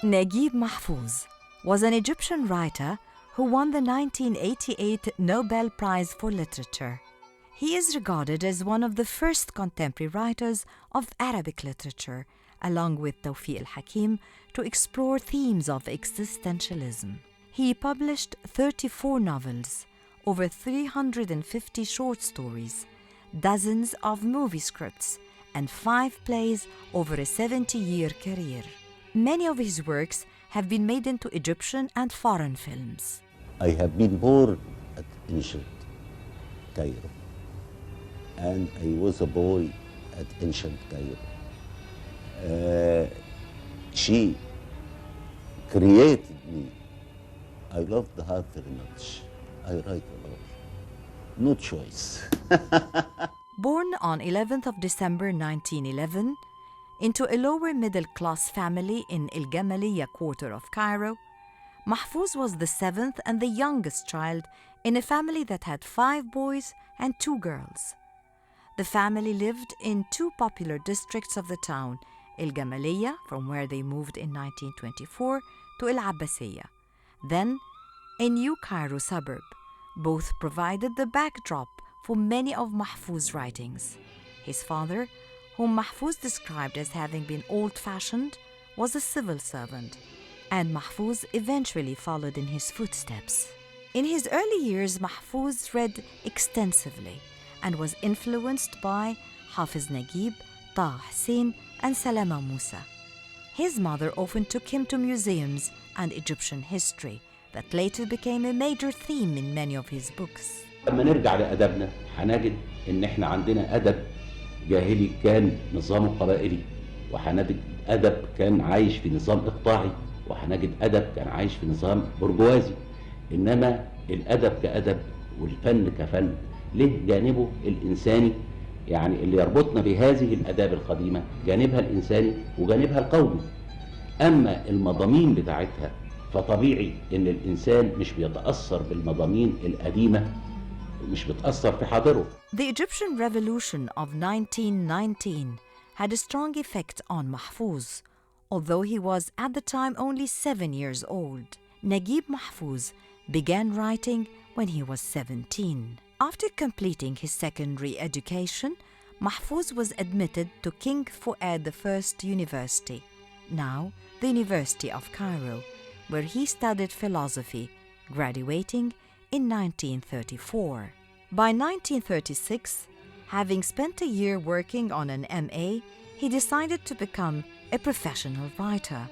Naguib Mahfouz was an Egyptian writer who won the 1988 Nobel Prize for Literature. He is regarded as one of the first contemporary writers of Arabic literature, along with Tawfiq al-Hakim, to explore themes of existentialism. He published 34 novels, over 350 short stories, dozens of movie scripts, and 5 plays over a 70-year career. Many of his works have been made into Egyptian and foreign films. I have been born at ancient Cairo, and I was a boy at ancient Cairo. She created me. I love her very much. I write a lot. No choice. Born on 11th of December 1911, into a lower-middle-class family in El Gamaliya quarter of Cairo, Mahfouz was the 7th and the youngest child in a family that had 5 boys and 2 girls. The family lived in 2 popular districts of the town, El Gamaliya, from where they moved in 1924, to El Abbasiyya, then a New Cairo suburb. Both provided the backdrop for many of Mahfouz's writings. His father, whom Mahfouz described as having been old-fashioned, was a civil servant, and Mahfouz eventually followed in his footsteps. In his early years, Mahfouz read extensively and was influenced by Hafiz Naguib, Taha Hussein, and Salama Musa. His mother often took him to museums and Egyptian history that later became a major theme in many of his books. لما نرجع لأدبنا هنجد إن إحنا عندنا أدب جاهلي كان نظامه قبائلي، وهنجد أدب كان عايش في نظام إقطاعي، وهنجد أدب كان عايش في نظام برجوازي. إنما الأدب كأدب والفن كفن له جانبه الإنساني، يعني اللي يربطنا بهذه الآداب القديمة جانبها الإنساني وجانبها القومي. أما المضامين بتاعتها فطبيعي إن الإنسان مش بيتأثر بالمضامين القديمة، مش بتأثر في حاضره. The Egyptian Revolution of 1919 had a strong effect on Mahfouz, although he was at the time only 7 years old. Naguib Mahfouz began writing when he was 17. After completing his secondary education, Mahfouz was admitted to King Fuad I University, now the University of Cairo, where he studied philosophy, graduating in 1934. By 1936, having spent a year working on an MA, he decided to become a professional writer.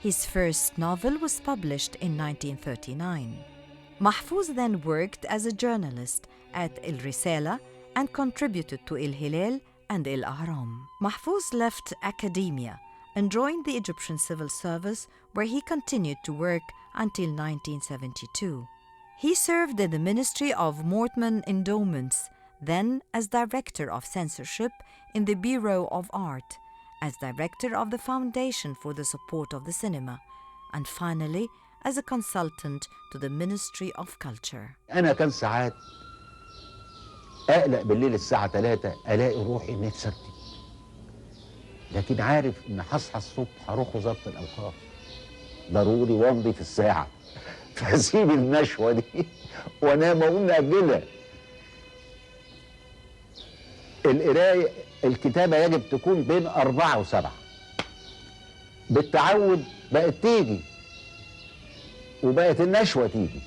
His first novel was published in 1939. Mahfouz then worked as a journalist at El Risala and contributed to El Hilal and El Ahram. Mahfouz left academia and joined the Egyptian civil service, where he continued to work until 1972. He served in the Ministry of Mortman Endowments, then as Director of Censorship in the Bureau of Art, as Director of the Foundation for the Support of the Cinema, and finally as a consultant to the Ministry of Culture. أنا كان ساعات أقلق بالليل الساعة 3 ألاقي روحي إني اتسرتت، لكن عارف إن هصحى الصبح هروح وزارة الأوقاف ضروري وامضي في الساعة، فأسيب النشوة دي وأنام وأقوم نأجلها. القراية الكتابة يجب تكون بين 4 و7. بالتعود بقت تيجي وبقت النشوة تيجي.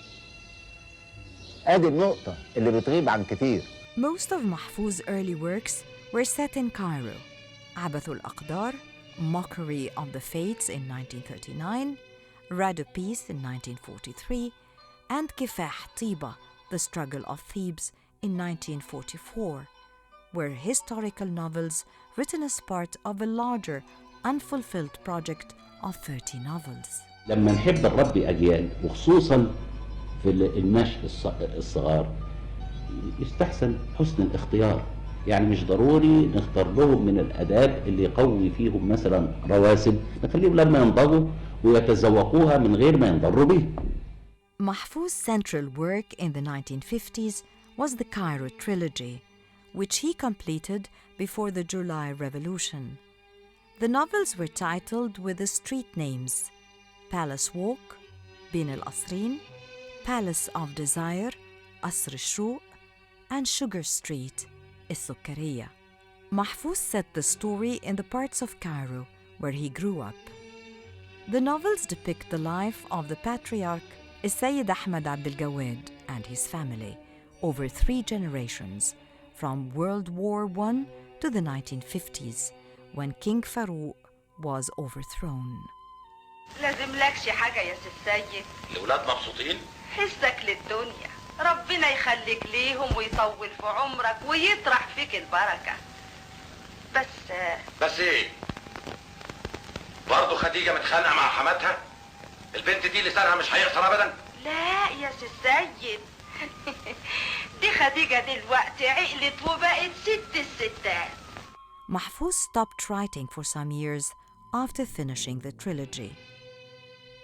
ادي النقطة اللي بتغيب عن كتير. Most of Mahfouz's early works were set in Cairo. عبث الأقدار, Mockery of the Fates in 1939, Rhadopees in 1943, and Kifah Tiba, The Struggle of Thebes in 1944, were historical novels written as part of a larger, unfulfilled project of 30 novels. لما نحب نربي أجيال وخصوصا في النشء الصغار يستحسن حسن الاختيار، يعني مش ضروري نختار لهم من الآداب اللي يقوي فيهم مثلا رواسب، نخليهم لما ينضجوا ويتذوقوها من غير ما ينضروا بيها. Mahfouz's central work in the 1950s was the Cairo trilogy, which he completed before the July Revolution. The novels were titled with the street names Palace Walk, بين القصرين, Palace of Desire, قصر الشروق, and Sugar Street, السكرية. Mahfouz set the story in the parts of Cairo where he grew up. The novels depict the life of the patriarch السيد أحمد عبد الجواد and his family over 3 generations, from World War I to the 1950s, when King Farouk was overthrown. لازم لكش حاجة يا السيد. الأولاد مبسوطين؟ حسك للدنيا، ربنا يخليك ليهم ويطول في عمرك ويطرح فيك البركة. بس ايه؟ برضه خديجة متخانقة مع حماتها؟ البنت دي لسانها مش هيقصر أبدا؟ لا يا السيد، دي خديجة دلوقتي عقلت وبقت ست الستات. Mahfouz stopped writing for some years after finishing the trilogy.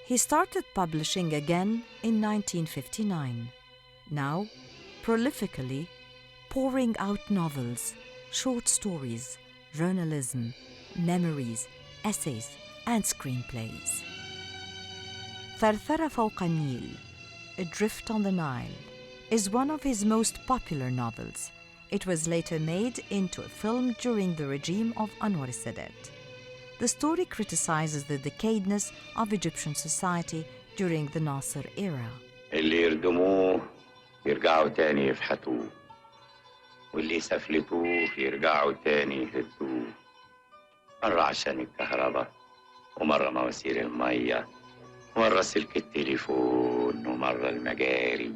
He started publishing again in 1959, now prolifically pouring out novels, short stories, journalism, memories, essays, and screenplays. ثرثرة فوق النيل, Adrift on the Nile, is one of his most popular novels. It was later made into a film during the regime of Anwar Sadat. The story criticizes the decadence of Egyptian society during the Nasser era. اللي يردموه يرجعوا تاني يفحتوه، واللي سفلتوه يرجعوا تاني يهدوه. مرة عشان الكهرباء، ومرة مواسير المية، ومرة سلك التليفون، ومرة المجاري.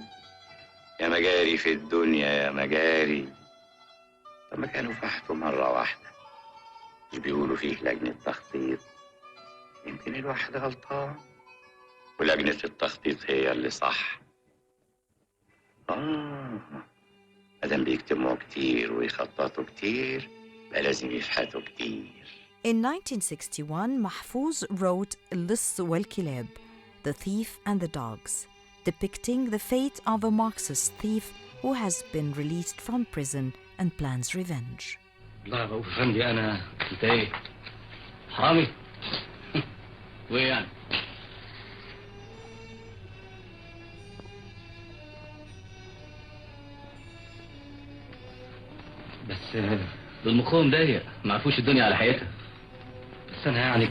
يا مجاري في الدنيا يا مجاري. طب ما كانوا فحتوا مرة واحدة، مش بيقولوا فيه لجنة تخطيط؟ يمكن الواحد غلطان ولجنة التخطيط هي اللي صح. مادام بيكتموا كتير ويخططوا كتير بقى لازم يفحتوا كتير. In 1961, Mahfouz wrote اللص والكلاب, The Thief and the Dogs, depicting the fate of a Marxist thief who has been released from prison and plans revenge. لا رؤوف افندي، انت ايه؟ حرامي؟ وايه يعني؟ بس دول مخهم ضيق، ما عرفوش الدنيا على حقيقتها. بس انا يعني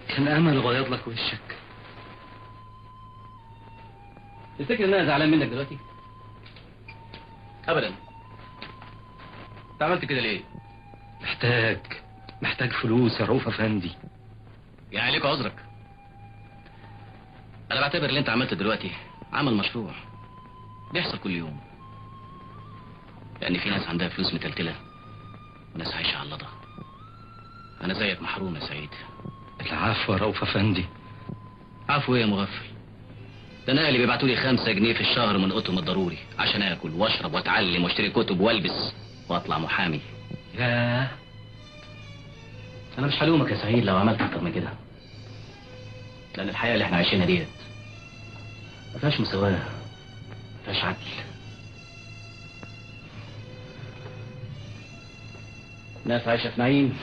كان امل اغيض لك وشك. تفتكر ان انا زعلان منك دلوقتي؟ ابدا. انت عملت كده ليه؟ محتاج فلوس يا رؤوف افندي. يعني ليك عذرك. انا بعتبر اللي انت عملته دلوقتي عمل مشروع بيحصل كل يوم، لان في ناس عندها فلوس متلتله وناس عايشه على اللضا. انا زيك محروم يا سعيد. العفو يا رؤوف افندي. عفو ايه يا مغفل؟ ده انا اللي بيبعتوا لي 5 جنيه في الشهر من قطم الضروري عشان اكل واشرب واتعلم واشتري كتب والبس واطلع محامي. ياه، انا مش هلومك يا سعيد لو عملت اكتر من كده، لان الحياه اللي احنا عايشينها ديت ما فيهاش مساواه، ما فيهاش عدل. ناس عايشه في نعيم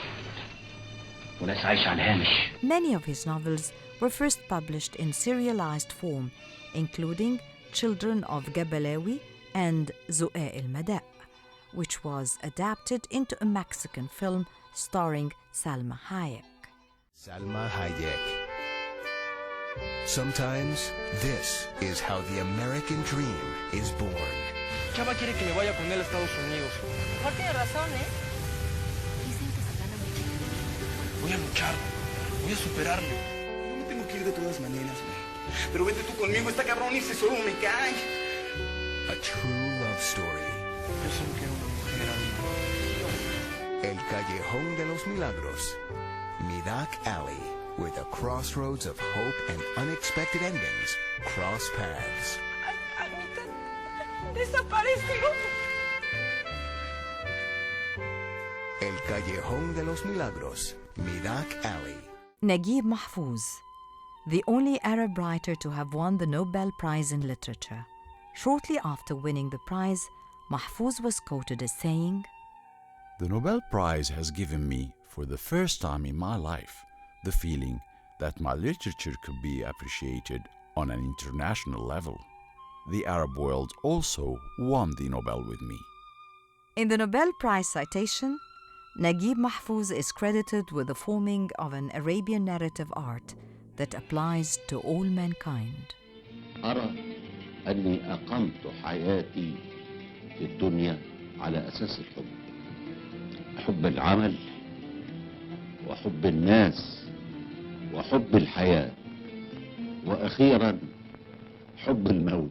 وناس عايشه على الهامش. Many of his novels were first published in serialized form, including Children of Gabalawi and Zu'a el-Mada', which was adapted into a Mexican film starring Salma Hayek. Salma Hayek. Sometimes this is how the American dream is born. Chava quiere que me vaya con él a Estados Unidos. No tiene razón, ¿eh? Dicen que se gana mucho. Voy a lucharlo, voy a superarlo. No me tengo que ir de todas maneras, güey. Pero vete tú conmigo, esta cabrón y se solo me cae. A true love story. Yo solo quiero una mujer, amigo. El Callejón de los Milagros. Midak Alley, where the crossroads of hope and unexpected endings cross paths. Anita desapareció. El Callejón de los Milagros. Midak Alley. Naguib Mahfouz, the only Arab writer to have won the Nobel Prize in Literature. Shortly after winning the prize, Mahfouz was quoted as saying, "The Nobel Prize has given me, for the first time in my life, the feeling that my literature could be appreciated on an international level. The Arab world also won the Nobel with me. In the Nobel Prize citation, Naguib Mahfouz is credited with the forming of an Arabian narrative art that applies to all mankind. أرى أني أقمت حياتي في الدنيا على أساس الحب، حب العمل وحب الناس وحب الحياة، وأخيراً حب الموت.